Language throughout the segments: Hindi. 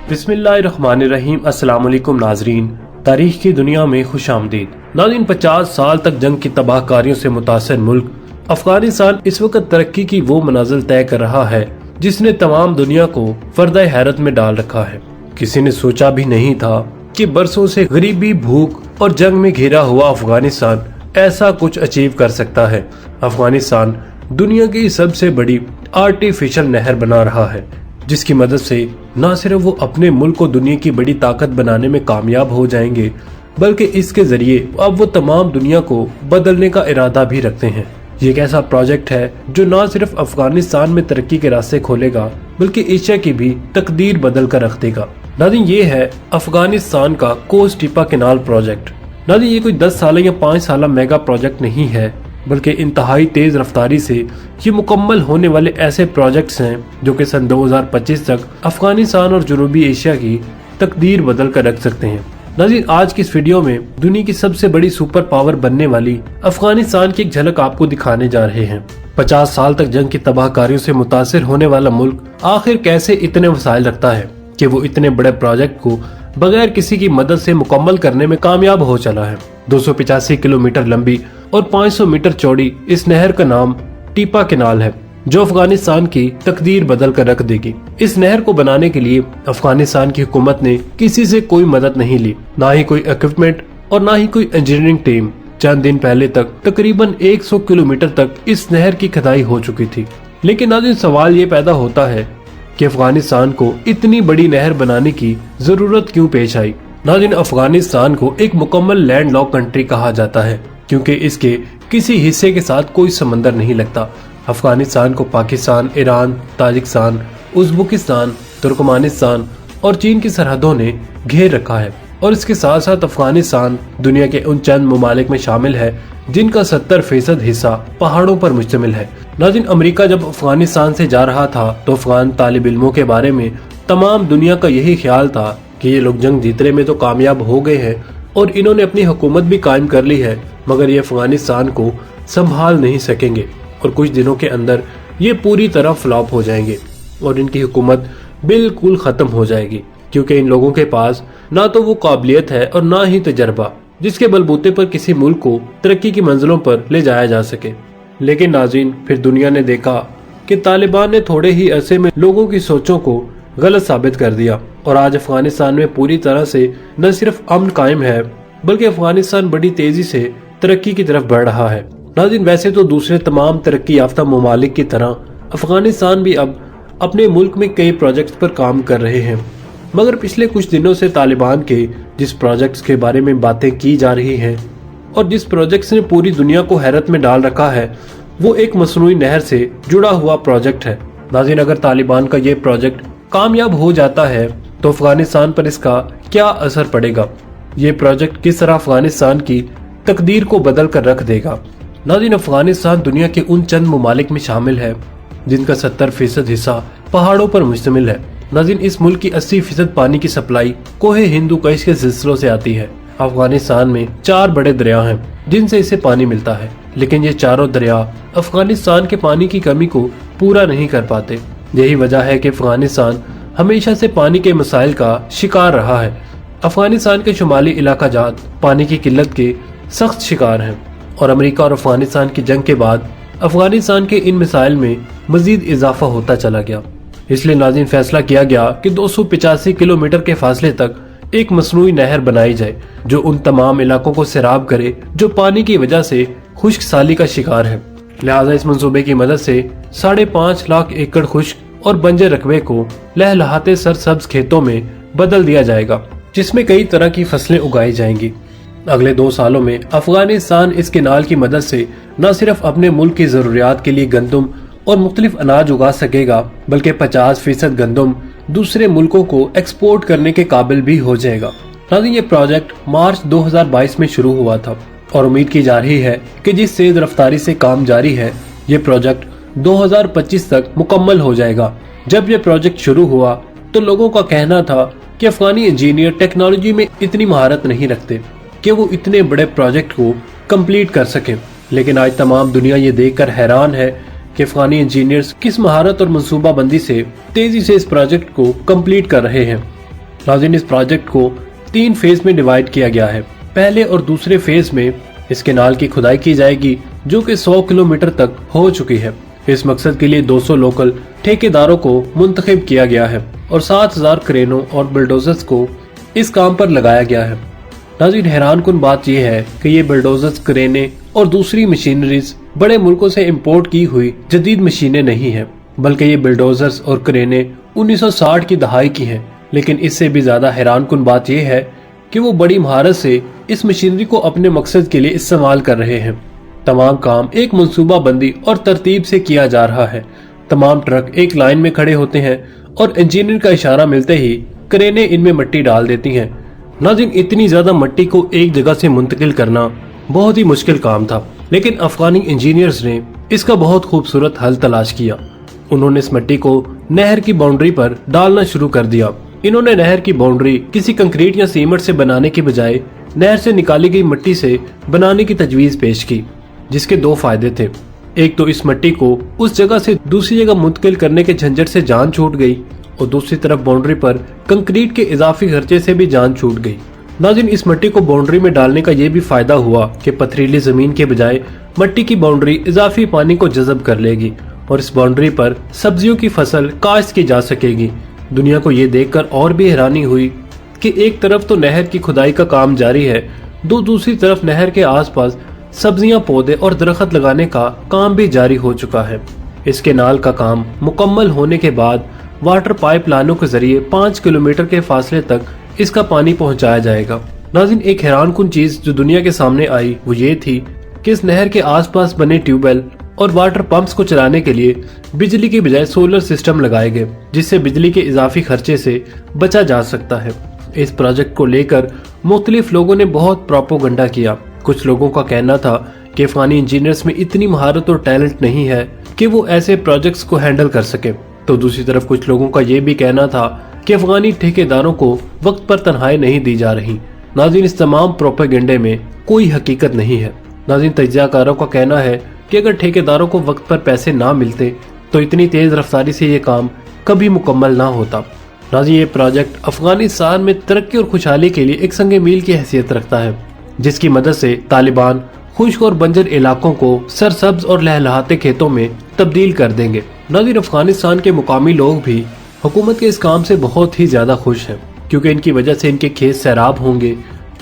बिस्मिल्लाहिर्रहमानिर्रहीम। अस्सलाम वालेकुम नाजरीन, तारीख की दुनिया में खुश आमदीद। नाज़रीन, 50 साल तक जंग की तबाहकारियों से मुतासर मुल्क अफगानिस्तान इस वक्त तरक्की की वो मंजिल तय कर रहा है जिसने तमाम दुनिया को फर्दा हैरत में डाल रखा है। किसी ने सोचा भी नहीं था कि बरसों से गरीबी, भूख और जंग में घिरा हुआ अफगानिस्तान ऐसा कुछ अचीव कर सकता है। अफगानिस्तान दुनिया की सबसे बड़ी आर्टिफिशियल नहर बना रहा है, जिसकी मदद से न सिर्फ वो अपने मुल्क को दुनिया की बड़ी ताकत बनाने में कामयाब हो जाएंगे, बल्कि इसके जरिए अब वो तमाम दुनिया को बदलने का इरादा भी रखते हैं। ये एक ऐसा प्रोजेक्ट है जो न सिर्फ अफगानिस्तान में तरक्की के रास्ते खोलेगा, बल्कि एशिया की भी तकदीर बदल कर रख देगा। नाज़रीन, ये है अफगानिस्तान का कोस्ट टीपा कैनाल प्रोजेक्ट। नाज़रीन, ये कोई 10 साल या 5 साल मेगा प्रोजेक्ट नहीं है, बल्कि इंतहाई तेज रफ्तारी से ये मुकम्मल होने वाले ऐसे प्रोजेक्ट्स हैं जो कि सन 2025 तक अफगानिस्तान और जनूबी एशिया की तकदीर बदल कर रख सकते हैं। नाज़रीन, आज की इस वीडियो में दुनिया की सबसे बड़ी सुपर पावर बनने वाली अफगानिस्तान की एक झलक आपको दिखाने जा रहे हैं। 50 साल तक जंग की तबाहकारियों से मुतासिर होने वाला मुल्क आखिर कैसे इतने वसाइल रखता है कि वो इतने बड़े प्रोजेक्ट को बगैर किसी की मदद से मुकम्मल करने में कामयाब हो चला है। 285 किलोमीटर लंबी और 500 मीटर चौड़ी इस नहर का नाम टीपा कैनाल है, जो अफगानिस्तान की तकदीर बदल कर रख देगी। इस नहर को बनाने के लिए अफगानिस्तान की हुकूमत ने किसी से कोई मदद नहीं ली, ना ही कोई इक्विपमेंट और ना ही कोई इंजीनियरिंग टीम। चंद दिन पहले तक तकरीबन 100 किलोमीटर तक इस नहर की खुदाई हो चुकी थी। लेकिन नाज़रीन, सवाल ये पैदा होता है कि अफगानिस्तान को इतनी बड़ी नहर बनाने की जरूरत क्यों पेश आई। नाज़रीन, अफगानिस्तान को एक मुकम्मल लैंडलॉक कंट्री कहा जाता है क्योंकि इसके किसी हिस्से के साथ कोई समंदर नहीं लगता। अफगानिस्तान को Pakistan, Iran, Tajikistan, Uzbekistan, Turkmenistan और चीन की सरहदों ने घेर रखा है, और इसके साथ साथ अफगानिस्तान दुनिया के उन चंद ममालिक में शामिल है जिनका 70% हिस्सा पहाड़ों पर मुश्तमिल है। नाज़रीन, अमेरिका जब अफगानिस्तान से जा रहा था तो अफगान तालिब इल्मों के बारे में तमाम दुनिया का यही ख्याल था कि ये लोग जंग जीतने में तो कामयाब हो गए हैं और इन्होंने अपनी हुकूमत भी कायम कर ली है, मगर ये अफगानिस्तान को संभाल नहीं सकेंगे और कुछ दिनों के अंदर ये पूरी तरह फ्लॉप हो जाएंगे और इनकी हुकूमत बिल्कुल खत्म हो जाएगी, क्योंकि इन लोगों के पास ना तो वो काबिलियत है और ना ही तजर्बा जिसके बलबूते पर किसी मुल्क को तरक्की की मंजिलों पर ले जाया जा सके। लेकिन नाज़रीन, फिर दुनिया ने देखा कि तालिबान ने थोड़े ही अरसे में लोगों की सोचों को गलत साबित कर दिया और आज अफगानिस्तान में पूरी तरह से न सिर्फ अमन कायम है, बल्कि अफगानिस्तान बड़ी तेजी से तरक्की की तरफ बढ़ रहा है। नाज़रीन, वैसे तो दूसरे तमाम तरक्की याफ्ता ममालिक की तरह अफगानिस्तान भी अब अपने मुल्क में कई प्रोजेक्ट्स पर काम कर रहे हैं, मगर पिछले कुछ दिनों से तालिबान के जिस प्रोजेक्ट्स के बारे में बातें की जा रही हैं और जिस प्रोजेक्ट्स ने पूरी दुनिया को हैरत में डाल रखा है, वो एक मसनूई नहर से जुड़ा हुआ प्रोजेक्ट है। नाज़रीन, अगर तालिबान का ये प्रोजेक्ट कामयाब हो जाता है तो अफगानिस्तान पर इसका क्या असर पड़ेगा, ये प्रोजेक्ट किस तरह अफगानिस्तान की तकदीर को बदल कर रख देगा। नाज़रीन, अफगानिस्तान दुनिया के उन चंद ममालिक में शामिल है जिनका 70% हिस्सा पहाड़ों पर मुश्तमिल है। नाज़रीन, इस मुल्क की 80% पानी की सप्लाई कोहे हिंदू कश के सिलसिलों से आती है। अफगानिस्तान में 4 बड़े दरिया हैं जिनसे इसे पानी मिलता है, लेकिन ये चारों दरिया अफगानिस्तान के पानी की कमी को पूरा नहीं कर पाते। यही वजह है कि अफगानिस्तान हमेशा से पानी के मसाइल का शिकार रहा है। अफगानिस्तान के शुमाली इलाका जात पानी की किल्लत के सख्त शिकार हैं और अमेरिका और अफगानिस्तान की जंग के बाद अफगानिस्तान के इन मिसाइल में मजीद इजाफा होता चला गया। इसलिए नाज़रीन, फैसला किया गया कि 285 किलोमीटर के फासले तक एक मसनूई नहर बनाई जाए जो उन तमाम इलाकों को सैराब करे जो पानी की वजह से खुश्क साली का शिकार है। लिहाजा इस मंसूबे की मदद से 5.5 लाख एकड़ खुश्क और बंजर रकबे को लहलहाते सरसब्ज खेतों में बदल दिया जाएगा, जिसमें कई तरह की फसलें उगाई जाएंगी। अगले 2 सालों में अफगानिस्तान इस कैनाल की मदद से न सिर्फ अपने मुल्क की जरूरियात के लिए गंदम और मुख्तलिफ अनाज उगा सकेगा, बल्कि 50% गंदम दूसरे मुल्कों को एक्सपोर्ट करने के काबिल भी हो जाएगा। नाज़रीन, ये प्रोजेक्ट मार्च 2022 में शुरू हुआ था और उम्मीद की जा रही है कि जिस तेज रफ्तारी से काम जारी है, ये प्रोजेक्ट 2025 तक मुकम्मल हो जाएगा। जब ये प्रोजेक्ट शुरू हुआ तो लोगों का कहना था कि अफगानी इंजीनियर टेक्नोलॉजी में इतनी महारत नहीं रखते कि वो इतने बड़े प्रोजेक्ट को कंप्लीट कर सकें, लेकिन आज तमाम दुनिया ये देखकर हैरान है कि अफगानी इंजीनियर्स किस महारत और मंसूबाबंदी से तेजी से इस प्रोजेक्ट को कंप्लीट कर रहे हैं। नाज़रीन, इस प्रोजेक्ट को 3 फेज में डिवाइड किया गया है। पहले और दूसरे फेज में इस केनाल की खुदाई की जाएगी जो कि 100 किलोमीटर तक हो चुकी है। इस मकसद के लिए 200 लोकल ठेकेदारों को मुंतखब किया गया है और 7000 क्रेनों और बुलडोजर्स को इस काम पर लगाया गया है। नाज़रीन, हैरानकुन बात यह है कि ये बुलडोजर्स, क्रेनें और दूसरी मशीनरीज बड़े मुल्कों से इंपोर्ट की हुई जदीद मशीनें नहीं है, बल्कि ये बुलडोजर्स और क्रेनें 1960 की दहाई की हैं। लेकिन इससे भी ज्यादा हैरानकुन बात यह है कि वो बड़ी महारत से इस मशीनरी को अपने मकसद के लिए इस्तेमाल कर रहे हैं। तमाम काम एक मंसूबा बंदी और तरतीब से किया जा रहा है। तमाम ट्रक एक लाइन में खड़े होते हैं और इंजीनियर का इशारा मिलते ही क्रेनें इनमें मिट्टी डाल देती हैं। नाज़रीन, इतनी ज्यादा मिट्टी को एक जगह से मुंतकिल करना बहुत ही मुश्किल काम था, लेकिन अफगानी इंजीनियर्स ने इसका बहुत खूबसूरत हल तलाश किया। उन्होंने इस मिट्टी को नहर की बाउंड्री पर डालना शुरू कर दिया। इन्होंने नहर की बाउंड्री किसी कंक्रीट या सीमेंट से बनाने के बजाय नहर से निकाली गई मिट्टी से बनाने की तजवीज पेश की, जिसके 2 फायदे थे। एक तो इस मिट्टी को उस जगह से दूसरी जगह मुंतकिल करने के झंझट से जान छूट गई और दूसरी तरफ बाउंड्री पर कंक्रीट के इजाफी खर्चे से भी जान छूट गई। नाज़रीन, इस मिट्टी को बाउंड्री में डालने का ये भी फायदा हुआ कि पथरीली जमीन के बजाय मिट्टी की बाउंड्री इजाफी पानी को जज़ब कर लेगी और इस बाउंड्री पर सब्जियों की फसल काश्त की जा सकेगी। दुनिया को ये देखकर और भी हैरानी हुई कि एक तरफ तो नहर की खुदाई का काम जारी है, दूसरी तरफ नहर के आसपास सब्जियां, पौधे और दरख्त लगाने का काम भी जारी हो चुका है। इस केनाल का काम मुकम्मल होने के बाद वाटर पाइप लाइनों के जरिए 5 किलोमीटर के फासले तक इसका पानी पहुंचाया जाएगा। नाज़रीन, एक हैरानकुन चीज जो दुनिया के सामने आई वो ये थी कि इस नहर के आसपास बने ट्यूबवेल और वाटर पंप्स को चलाने के लिए बिजली के बजाय सोलर सिस्टम लगाए गए, जिससे बिजली के इजाफी खर्चे से बचा जा सकता है। इस प्रोजेक्ट को लेकर मुख्तलिफ लोगों ने बहुत प्रोपोगंडा किया। कुछ लोगों का कहना था कि अफगानी इंजीनियर्स में इतनी महारत और टैलेंट नहीं है कि वो ऐसे प्रोजेक्ट्स को हैंडल कर सके, तो दूसरी तरफ कुछ लोगों का ये भी कहना था कि अफगानी ठेकेदारों को वक्त पर तनख्वाहें नहीं दी जा रही। नाज़रीन, इस तमाम प्रोपेगेंडे में कोई हकीकत नहीं है। नाज़रीन, तज्जियाकारों का कहना है कि अगर ठेकेदारों को वक्त पर पैसे ना मिलते तो इतनी तेज रफ्तारी से ये काम कभी मुकम्मल ना होता। नाज़रीन, ये प्रोजेक्ट अफगानिस्तान में तरक्की और खुशहाली के लिए एक संगे मील की हैसियत रखता है, जिसकी मदद से तालिबान खुश्क और बंजर इलाकों को सरसब्ज और लहलहाते खेतों में तब्दील कर देंगे। नाज़रीन, अफगानिस्तान के मुकामी लोग भी हुकूमत के इस काम से बहुत ही ज्यादा खुश हैं, क्योंकि इनकी वजह से इनके खेत सैराब होंगे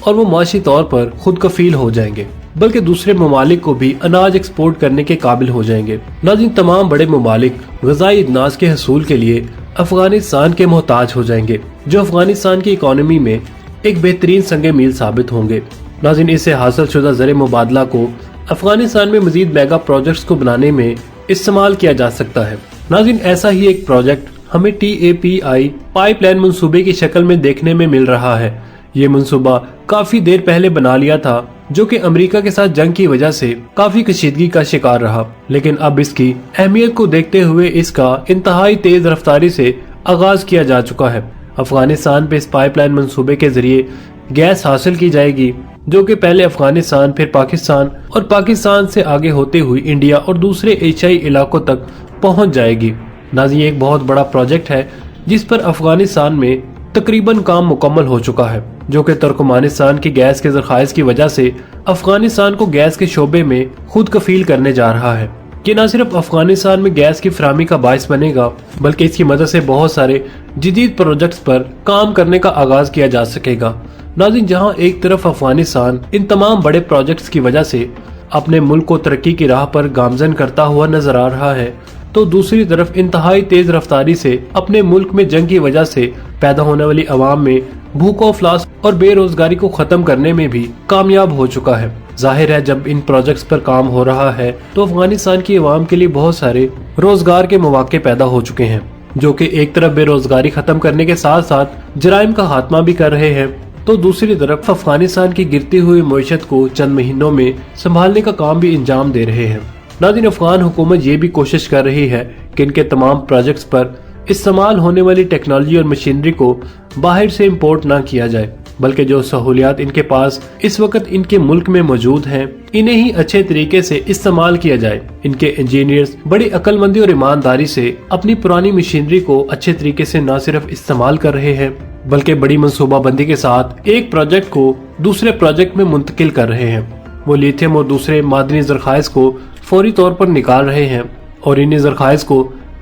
और वो माशी तौर पर खुद कफील हो जाएंगे, बल्कि दूसरे ममालिक को भी अनाज एक्सपोर्ट करने के काबिल हो जाएंगे। नाज़रीन, तमाम बड़े ममालिक ग़िज़ाई अनाज के हसूल के लिए अफगानिस्तान के मोहताज हो जाएंगे, जो अफगानिस्तान की इकोनॉमी में एक बेहतरीन संगे मील साबित होंगे। नाज़रीन, इससे हासिल शुदा ज़र मुबादला को अफगानिस्तान में मजीद मेगा प्रोजेक्ट्स को बनाने में इस्तेमाल किया जा सकता है। नाज़रीन, ऐसा ही एक प्रोजेक्ट हमें TAPI पाइपलाइन मंसूबे की शक्ल में देखने में मिल रहा है। ये मंसूबा काफी देर पहले बना लिया था, जो कि अमेरिका के साथ जंग की वजह से काफी कशीदगी का शिकार रहा, लेकिन अब इसकी अहमियत को देखते हुए इसका इंतहाई तेज रफ्तारी से आगाज किया जा चुका है। अफगानिस्तान पे इस पाइपलाइन मंसूबे के जरिए गैस हासिल की जाएगी, जो कि पहले अफगानिस्तान, फिर पाकिस्तान और पाकिस्तान से आगे होते हुए इंडिया और दूसरे एशियाई इलाकों तक पहुंच जाएगी। नाज़रीन, एक बहुत बड़ा प्रोजेक्ट है जिस पर अफगानिस्तान में तकरीबन काम मुकम्मल हो चुका है, जो कि तुर्कमानिस्तान की गैस के ज़खायर की वजह से अफगानिस्तान को गैस के शोबे में खुद कफील करने जा रहा है। कि न सिर्फ अफगानिस्तान में गैस की फराहमी का बायस बनेगा, बल्कि इसकी मदद से बहुत सारे जदीद प्रोजेक्ट्स पर काम करने का आगाज किया जा सकेगा। नाज़रीन, जहां एक तरफ अफगानिस्तान इन तमाम बड़े प्रोजेक्ट्स की वजह से अपने मुल्क को तरक्की की राह पर गामजन करता हुआ नजर आ रहा है, तो दूसरी तरफ इंतहाई तेज रफ्तारी से अपने मुल्क में जंग की वजह से पैदा होने वाली आवाम में भूख अफलास और बेरोजगारी को खत्म करने में भी कामयाब हो चुका है। जाहिर है, जब इन प्रोजेक्ट्स पर काम हो रहा है तो अफगानिस्तान की आवाम के लिए बहुत सारे रोजगार के मौके पैदा हो चुके हैं, जो कि एक तरफ बेरोजगारी खत्म करने के साथ साथ जराइम का खात्मा भी कर रहे हैं, तो दूसरी तरफ अफगानिस्तान की गिरती हुई मईशत को चंद महीनों में संभालने का काम भी अंजाम दे रहे हैं। नाज़रीन, अफगान हुकूमत ये भी कोशिश कर रही है कि इनके तमाम प्रोजेक्ट्स पर इस्तेमाल होने वाली टेक्नोलॉजी और मशीनरी को बाहर से इम्पोर्ट ना किया जाए, बल्कि जो सहूलियात इनके पास इस वक्त इनके मुल्क में मौजूद हैं, इन्हें ही अच्छे तरीके से इस्तेमाल किया जाए। इनके इंजीनियर्स बड़ी अक्लमंदी और ईमानदारी से अपनी पुरानी मशीनरी को अच्छे तरीके से न सिर्फ इस्तेमाल कर रहे हैं, बल्कि बड़ी मंसूबाबंदी के साथ एक प्रोजेक्ट को दूसरे प्रोजेक्ट में मुंतकिल कर रहे हैं। वो लिथियम और दूसरे मादनी जरखाइज को फौरी तौर पर निकाल रहे हैं और इन्हीं जरखाइज को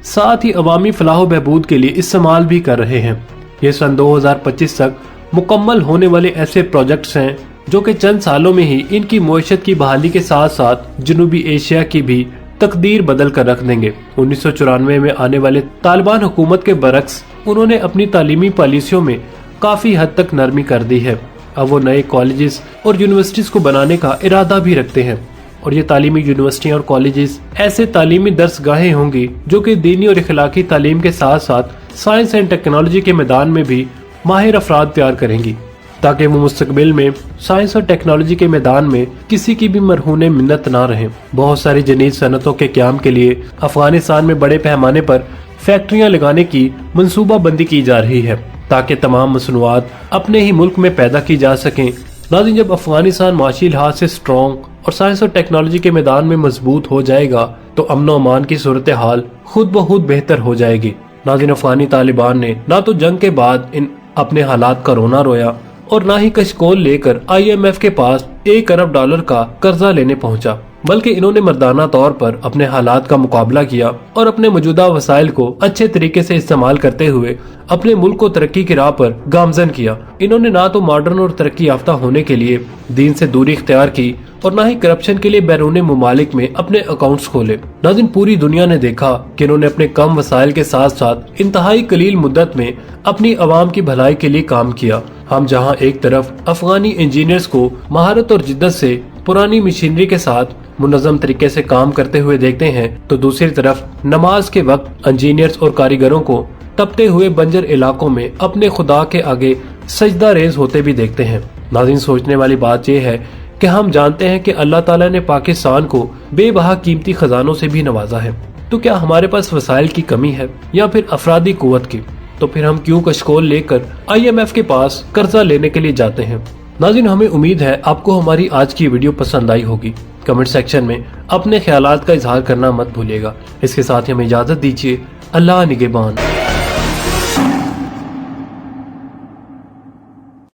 साथ ही अवामी फलाह बहबूद के लिए इस्तेमाल भी कर रहे हैं। ये सन 2025 तक मुकम्मल होने वाले ऐसे प्रोजेक्ट्स हैं जो कि चंद सालों में ही इनकी मईशत की बहाली के साथ साथ जनूबी एशिया की भी तकदीर बदल कर रख देंगे। 1994 में आने वाले तालिबान हुकूमत के बरक्स उन्होंने अपनी तालीमी पॉलिसियों में काफी हद तक नरमी कर दी है। अब वो नए कॉलेजेस और यूनिवर्सिटीज को बनाने का इरादा भी रखते हैं और ये तालीमी यूनिवर्सिटियां और कॉलेजेस ऐसे तालीमी दरसगाहें होंगी जो कि दीनी और इखलाकी तालीम के साथ साथ साइंस एंड टेक्नोलॉजी के मैदान में भी माहिर अफराद तैयार करेंगी, ताकि वो मुस्तकबिल में साइंस और टेक्नोलॉजी के मैदान में किसी की भी मरहूने मिन्नत ना रहें। बहुत सारी जदीद सनतों के क्याम के लिए अफगानिस्तान में बड़े पैमाने पर फैक्ट्रियां लगाने की मंसूबाबंदी की जा रही है ताकि तमाम मसनूआत अपने ही मुल्क में पैदा की जा सकें। नाज़रीन, जब अफगानिस्तान माशी लिहाज से स्ट्रॉन्ग और साइंस और टेक्नोलॉजी के मैदान में मजबूत हो जाएगा तो अमन और अमान की सूरत हाल खुद ब खुद बेहतर हो जाएगी। नाज़रीन, अफगानी तालिबान ने ना तो जंग के बाद इन अपने हालात का रोना रोया और ना ही कशकोल लेकर IMF के पास $1 अरब का कर्जा लेने पहुंचा, बल्कि इन्होंने मर्दाना तौर पर अपने हालात का मुकाबला किया और अपने मौजूदा वसाइल को अच्छे तरीके से इस्तेमाल करते हुए अपने मुल्क को तरक्की की राह पर गामजन किया। इन्होंने ना तो मॉडर्न और तरक्की याफ्ता होने के लिए दीन से दूरी इख्तियार की और ना ही करप्शन के लिए बैरून मुमालिक में अपने अकाउंट्स खोले। नाज़रीन, पूरी दुनिया ने देखा कि इन्होंने अपने कम वसाइल के साथ साथ इंतहाई कलील मुद्दत में अपनी आवाम की भलाई के लिए काम किया। हम जहां एक तरफ अफगानी इंजीनियर्स को महारत और जिद्दत से पुरानी मशीनरी के साथ मुनज़्ज़म तरीके से काम करते हुए देखते हैं तो दूसरी तरफ नमाज के वक्त इंजीनियर्स और कारीगरों को तपते हुए बंजर इलाकों में अपने खुदा के आगे सजदा रेज होते भी देखते हैं। नाज़रीन, सोचने वाली बात यह है कि हम जानते हैं कि अल्लाह ताला ने पाकिस्तान को बेबहा कीमती खजानों से भी नवाजा है, तो क्या हमारे पास वसाइल की कमी है या फिर अफरादी कुव्वत की? तो फिर हम क्यों कशकोल लेकर IMF के पास कर्जा लेने के लिए जाते हैं? नाज़रीन, हमें उम्मीद है आपको हमारी आज की वीडियो पसंद आई होगी। कमेंट सेक्शन में अपने ख्यालात का इजहार करना मत भूलिएगा। इसके साथ ही हमें इजाजत दीजिए। अल्लाह निगहबान।